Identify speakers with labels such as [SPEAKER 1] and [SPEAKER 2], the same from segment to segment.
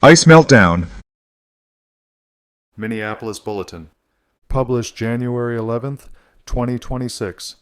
[SPEAKER 1] Ice Meltdown.
[SPEAKER 2] Minneapolis Bulletin, published January 11th, 2026.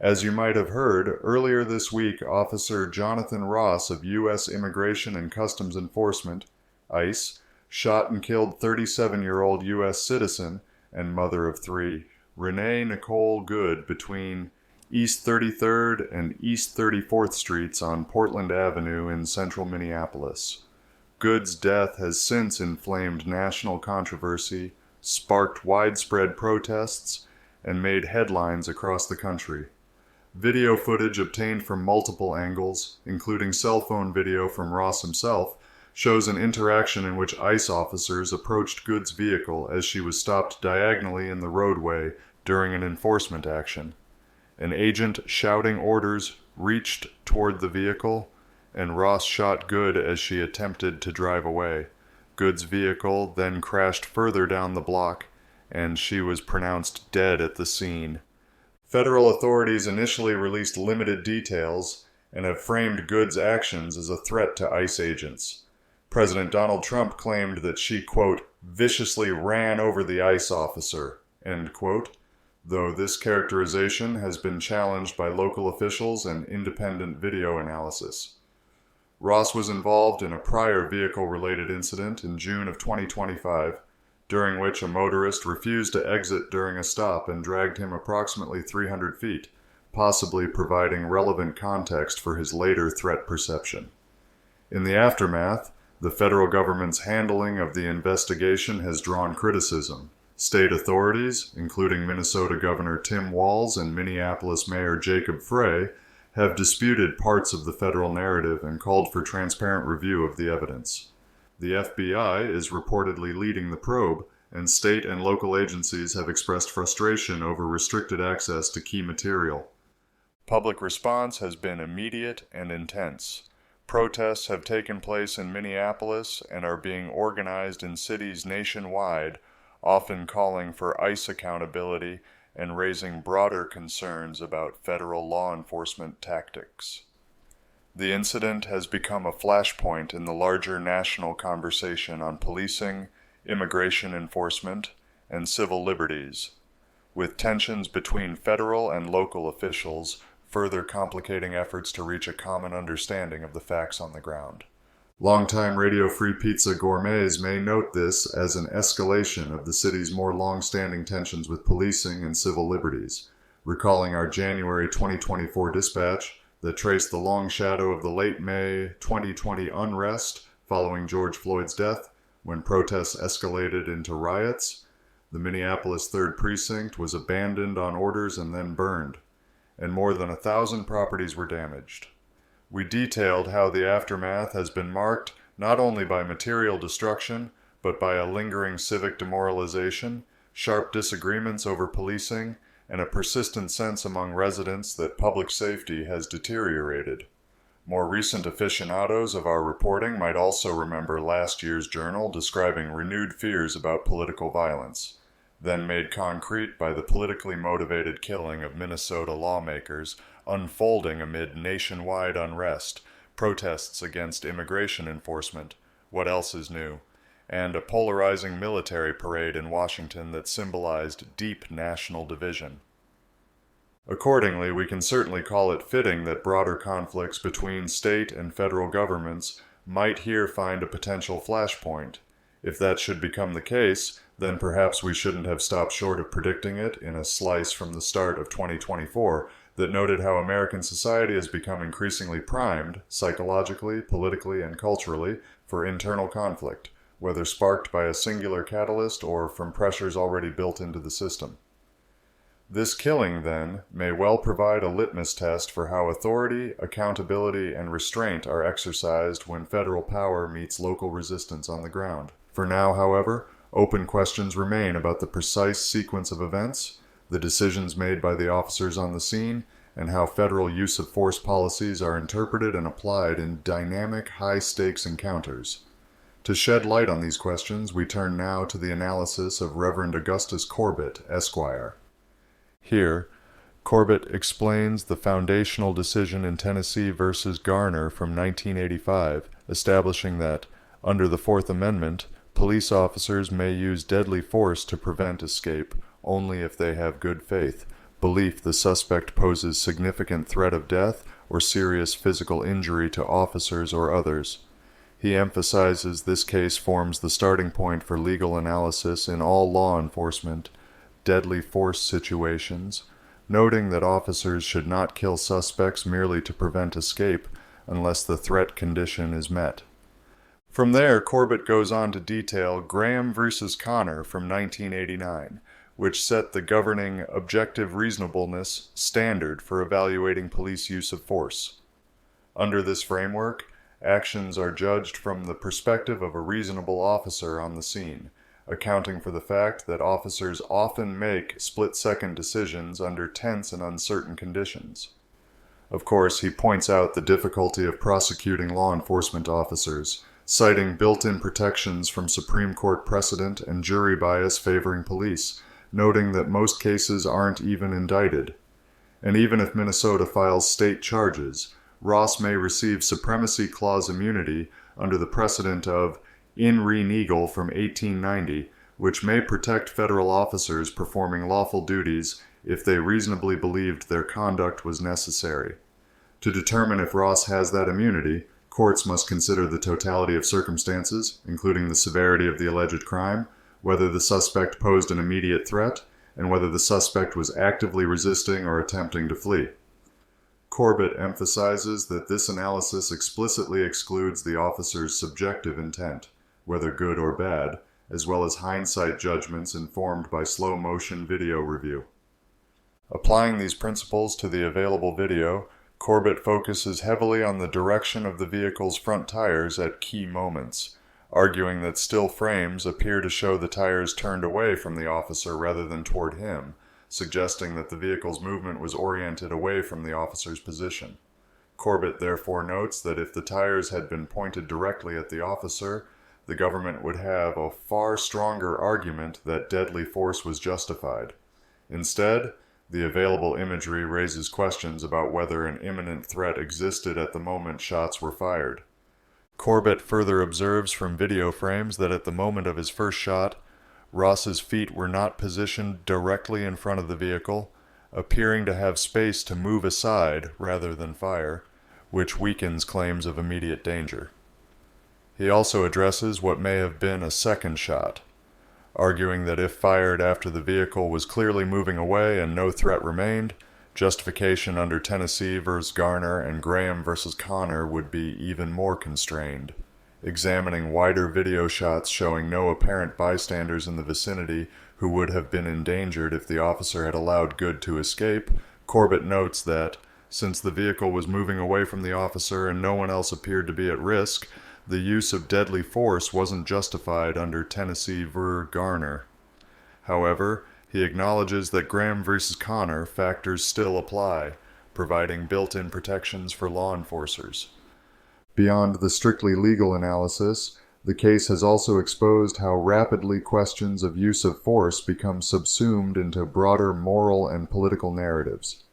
[SPEAKER 2] As you might have heard, earlier this week, Officer Jonathan Ross of U.S. Immigration and Customs Enforcement, ICE, shot and killed 37-year-old U.S. citizen and mother of three, Renee Nicole Good, between East 33rd and East 34th Streets on Portland Avenue in central Minneapolis. Good's death has since inflamed national controversy, sparked widespread protests, and made headlines across the country. Video footage obtained from multiple angles, including cell phone video from Ross himself, shows an interaction in which ICE officers approached Good's vehicle as she was stopped diagonally in the roadway during an enforcement action. An agent shouting orders reached toward the vehicle, and Ross shot Good as she attempted to drive away. Good's vehicle then crashed further down the block, and she was pronounced dead at the scene. Federal authorities initially released limited details and have framed Good's actions as a threat to ICE agents. President Donald Trump claimed that she, quote, viciously ran over the ICE officer, end quote, though this characterization has been challenged by local officials and independent video analysis. Ross was involved in a prior vehicle-related incident in June of 2025, during which a motorist refused to exit during a stop and dragged him approximately 300 feet, possibly providing relevant context for his later threat perception. In the aftermath, the federal government's handling of the investigation has drawn criticism. State authorities, including Minnesota Governor Tim Walz and Minneapolis Mayor Jacob Frey, have disputed parts of the federal narrative and called for transparent review of the evidence. The FBI is reportedly leading the probe, and state and local agencies have expressed frustration over restricted access to key material. Public response has been immediate and intense. Protests have taken place in Minneapolis and are being organized in cities nationwide, often calling for ICE accountability and raising broader concerns about federal law enforcement tactics. The incident has become a flashpoint in the larger national conversation on policing, immigration enforcement, and civil liberties, with tensions between federal and local officials further complicating efforts to reach a common understanding of the facts on the ground. Longtime Radio Free Pizza gourmets may note this as an escalation of the city's more long-standing tensions with policing and civil liberties, recalling our January 2024 dispatch that traced the long shadow of the late May 2020 unrest following George Floyd's death, when protests escalated into riots. The Minneapolis 3rd Precinct was abandoned on orders and then burned, and more than 1,000 properties were damaged. We detailed how the aftermath has been marked not only by material destruction, but by a lingering civic demoralization, sharp disagreements over policing, and a persistent sense among residents that public safety has deteriorated. More recent aficionados of our reporting might also remember last year's journal describing renewed fears about political violence, then made concrete by the politically motivated killing of Minnesota lawmakers unfolding amid nationwide unrest, protests against immigration enforcement, what else is new, and a polarizing military parade in Washington that symbolized deep national division. Accordingly, we can certainly call it fitting that broader conflicts between state and federal governments might here find a potential flashpoint. If that should become the case, then perhaps we shouldn't have stopped short of predicting it in a slice from the start of 2024 that noted how American society has become increasingly primed, psychologically, politically, and culturally, for internal conflict, whether sparked by a singular catalyst or from pressures already built into the system. This killing, then, may well provide a litmus test for how authority, accountability, and restraint are exercised when federal power meets local resistance on the ground. For now, however, open questions remain about the precise sequence of events, the decisions made by the officers on the scene, and how federal use of force policies are interpreted and applied in dynamic, high-stakes encounters. To shed light on these questions, we turn now to the analysis of Reverend Augustus Corbett, Esquire. Here, Corbett explains the foundational decision in Tennessee versus Garner from 1985, establishing that Under the Fourth Amendment, police officers may use deadly force to prevent escape only if they have good faith, belief the suspect poses significant threat of death or serious physical injury to officers or others. He emphasizes this case forms the starting point for legal analysis in all law enforcement, deadly force situations, noting that officers should not kill suspects merely to prevent escape unless the threat condition is met. From there, Corbett goes on to detail Graham versus Connor from 1989, which set the governing objective reasonableness standard for evaluating police use of force. Under this framework, actions are judged from the perspective of a reasonable officer on the scene, accounting for the fact that officers often make split-second decisions under tense and uncertain conditions. Of course, he points out the difficulty of prosecuting law enforcement officers, citing built-in protections from Supreme Court precedent and jury bias favoring police, noting that most cases aren't even indicted. And even if Minnesota files state charges, Ross may receive Supremacy Clause immunity under the precedent of In re Neagle from 1890, which may protect federal officers performing lawful duties if they reasonably believed their conduct was necessary. To determine if Ross has that immunity, courts must consider the totality of circumstances, including the severity of the alleged crime, whether the suspect posed an immediate threat, and whether the suspect was actively resisting or attempting to flee. Corbett emphasizes that this analysis explicitly excludes the officer's subjective intent, whether good or bad, as well as hindsight judgments informed by slow-motion video review. Applying these principles to the available video, Corbett focuses heavily on the direction of the vehicle's front tires at key moments, arguing that still frames appear to show the tires turned away from the officer rather than toward him, suggesting that the vehicle's movement was oriented away from the officer's position. Corbett therefore notes that if the tires had been pointed directly at the officer, the government would have a far stronger argument that deadly force was justified. Instead, the available imagery raises questions about whether an imminent threat existed at the moment shots were fired. Corbett further observes from video frames that at the moment of his first shot, Ross's feet were not positioned directly in front of the vehicle, appearing to have space to move aside rather than fire, which weakens claims of immediate danger. He also addresses what may have been a second shot, arguing that if fired after the vehicle was clearly moving away and no threat remained, justification under Tennessee v. Garner and Graham v. Connor would be even more constrained. Examining wider video shots showing no apparent bystanders in the vicinity who would have been endangered if the officer had allowed Good to escape, Corbett notes that, since the vehicle was moving away from the officer and no one else appeared to be at risk, the use of deadly force wasn't justified under Tennessee v. Garner. However, he acknowledges that Graham v. Connor factors still apply, providing built-in protections for law enforcers. Beyond the strictly legal analysis, the case has also exposed how rapidly questions of use of force become subsumed into broader moral and political narratives.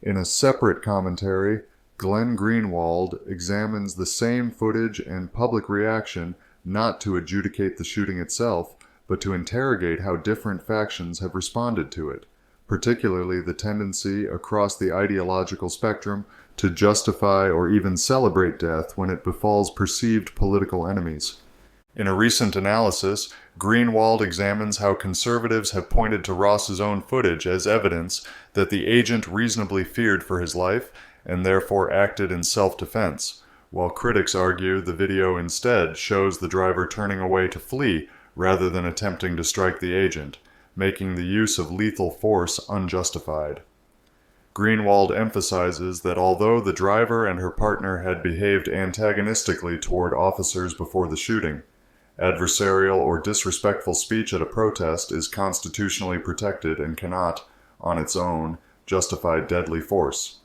[SPEAKER 2] In a separate commentary, Glenn Greenwald examines the same footage and public reaction not to adjudicate the shooting itself, but to interrogate how different factions have responded to it, particularly the tendency across the ideological spectrum to justify or even celebrate death when it befalls perceived political enemies. In a recent analysis, Greenwald examines how conservatives have pointed to Ross's own footage as evidence that the agent reasonably feared for his life and therefore acted in self-defense, while critics argue the video instead shows the driver turning away to flee rather than attempting to strike the agent, making the use of lethal force unjustified. Greenwald emphasizes that although the driver and her partner had behaved antagonistically toward officers before the shooting, adversarial or disrespectful speech at a protest is constitutionally protected and cannot, on its own, justify deadly force.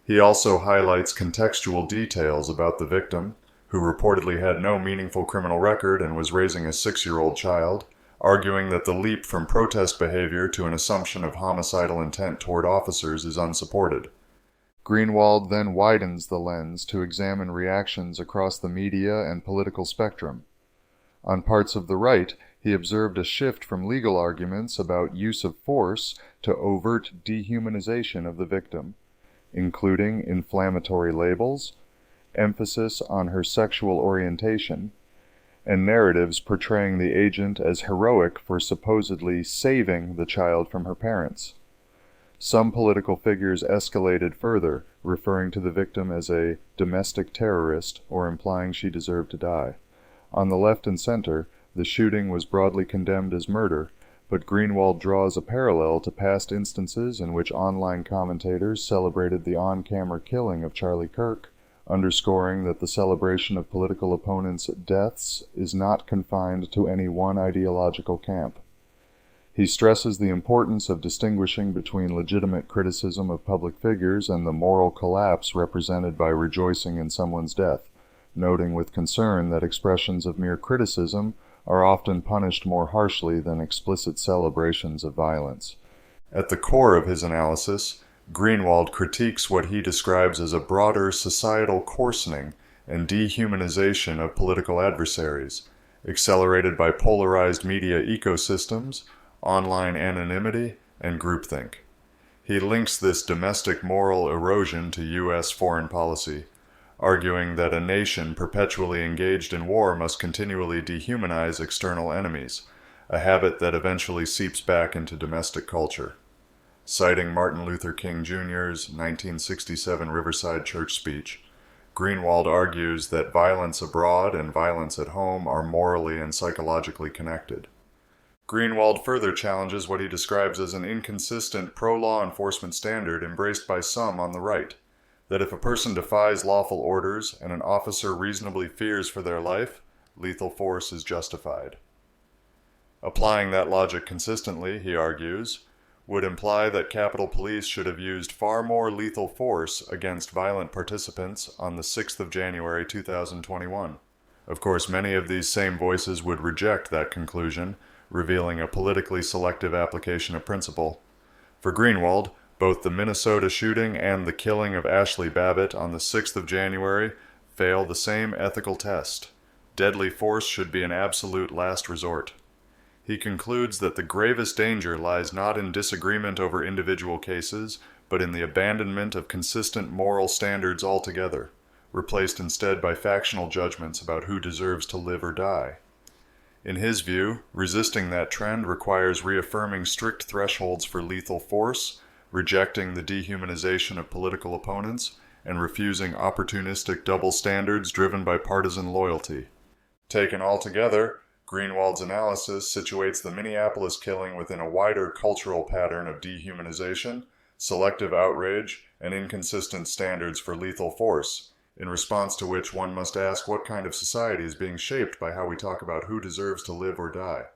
[SPEAKER 2] He also highlights contextual details about the victim, who reportedly had no meaningful criminal record and was raising a 6-year-old child, arguing that the leap from protest behavior to an assumption of homicidal intent toward officers is unsupported. Greenwald then widens the lens to examine reactions across the media and political spectrum, On parts of the right, he observed a shift from legal arguments about use of force to overt dehumanization of the victim, including inflammatory labels, emphasis on her sexual orientation, and narratives portraying the agent as heroic for supposedly saving the child from her parents. Some political figures escalated further, referring to the victim as a domestic terrorist or implying she deserved to die. On the left and center, the shooting was broadly condemned as murder, but Greenwald draws a parallel to past instances in which online commentators celebrated the on-camera killing of Charlie Kirk, underscoring that the celebration of political opponents' deaths is not confined to any one ideological camp. He stresses the importance of distinguishing between legitimate criticism of public figures and the moral collapse represented by rejoicing in someone's death, noting with concern that expressions of mere criticism are often punished more harshly than explicit celebrations of violence. At the core of his analysis, Greenwald critiques what he describes as a broader societal coarsening and dehumanization of political adversaries, accelerated by polarized media ecosystems, online anonymity, and groupthink. He links this domestic moral erosion to U.S. foreign policy, arguing that a nation perpetually engaged in war must continually dehumanize external enemies, a habit that eventually seeps back into domestic culture. Citing Martin Luther King Jr.'s 1967 Riverside Church speech, Greenwald argues that violence abroad and violence at home are morally and psychologically connected. Greenwald further challenges what he describes as an inconsistent pro-law enforcement standard embraced by some on the right, that if a person defies lawful orders and an officer reasonably fears for their life, lethal force is justified. Applying that logic consistently, he argues, would imply that Capitol Police should have used far more lethal force against violent participants on the 6th of January 2021. Of course, many of these same voices would reject that conclusion, revealing a politically selective application of principle. For Greenwald, both the Minnesota shooting and the killing of Ashley Babbitt on the 6th of January fail the same ethical test. Deadly force should be an absolute last resort. He concludes that the gravest danger lies not in disagreement over individual cases, but in the abandonment of consistent moral standards altogether, replaced instead by factional judgments about who deserves to live or die. In his view, resisting that trend requires reaffirming strict thresholds for lethal force, rejecting the dehumanization of political opponents, and refusing opportunistic double standards driven by partisan loyalty. Taken all together, Greenwald's analysis situates the Minneapolis killing within a wider cultural pattern of dehumanization, selective outrage, and inconsistent standards for lethal force, in response to which one must ask what kind of society is being shaped by how we talk about who deserves to live or die.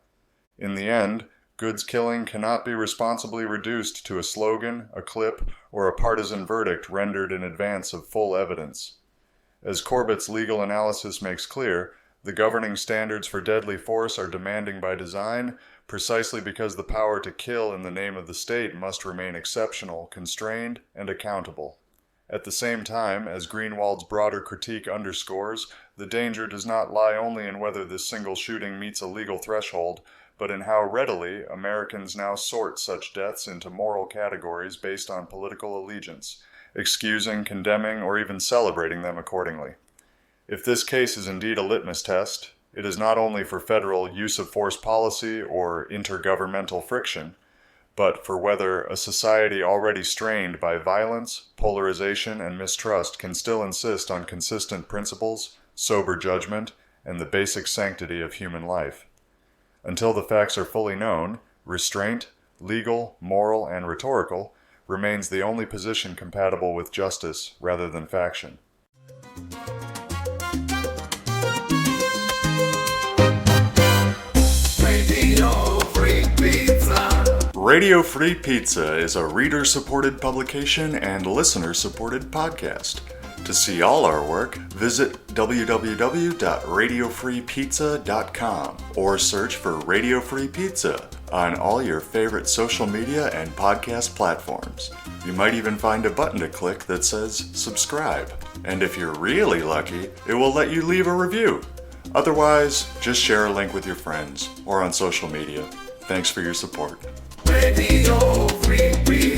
[SPEAKER 2] In the end, Good's killing cannot be responsibly reduced to a slogan, a clip, or a partisan verdict rendered in advance of full evidence. As Corbett's legal analysis makes clear, the governing standards for deadly force are demanding by design, precisely because the power to kill in the name of the state must remain exceptional, constrained, and accountable. At the same time, as Greenwald's broader critique underscores, the danger does not lie only in whether this single shooting meets a legal threshold, but in how readily Americans now sort such deaths into moral categories based on political allegiance, excusing, condemning, or even celebrating them accordingly. If this case is indeed a litmus test, it is not only for federal use of force policy or intergovernmental friction, but for whether a society already strained by violence, polarization, and mistrust can still insist on consistent principles, sober judgment, and the basic sanctity of human life. Until the facts are fully known, restraint, legal, moral, and rhetorical, remains the only position compatible with justice rather than faction. Radio Free Pizza is a reader-supported publication and listener-supported podcast. To see all our work, visit www.radiofreepizza.com or search for Radio Free Pizza on all your favorite social media and podcast platforms. You might even find a button to click that says subscribe. And if you're really lucky, it will let you leave a review. Otherwise, just share a link with your friends or on social media. Thanks for your support.
[SPEAKER 1] Radio Free.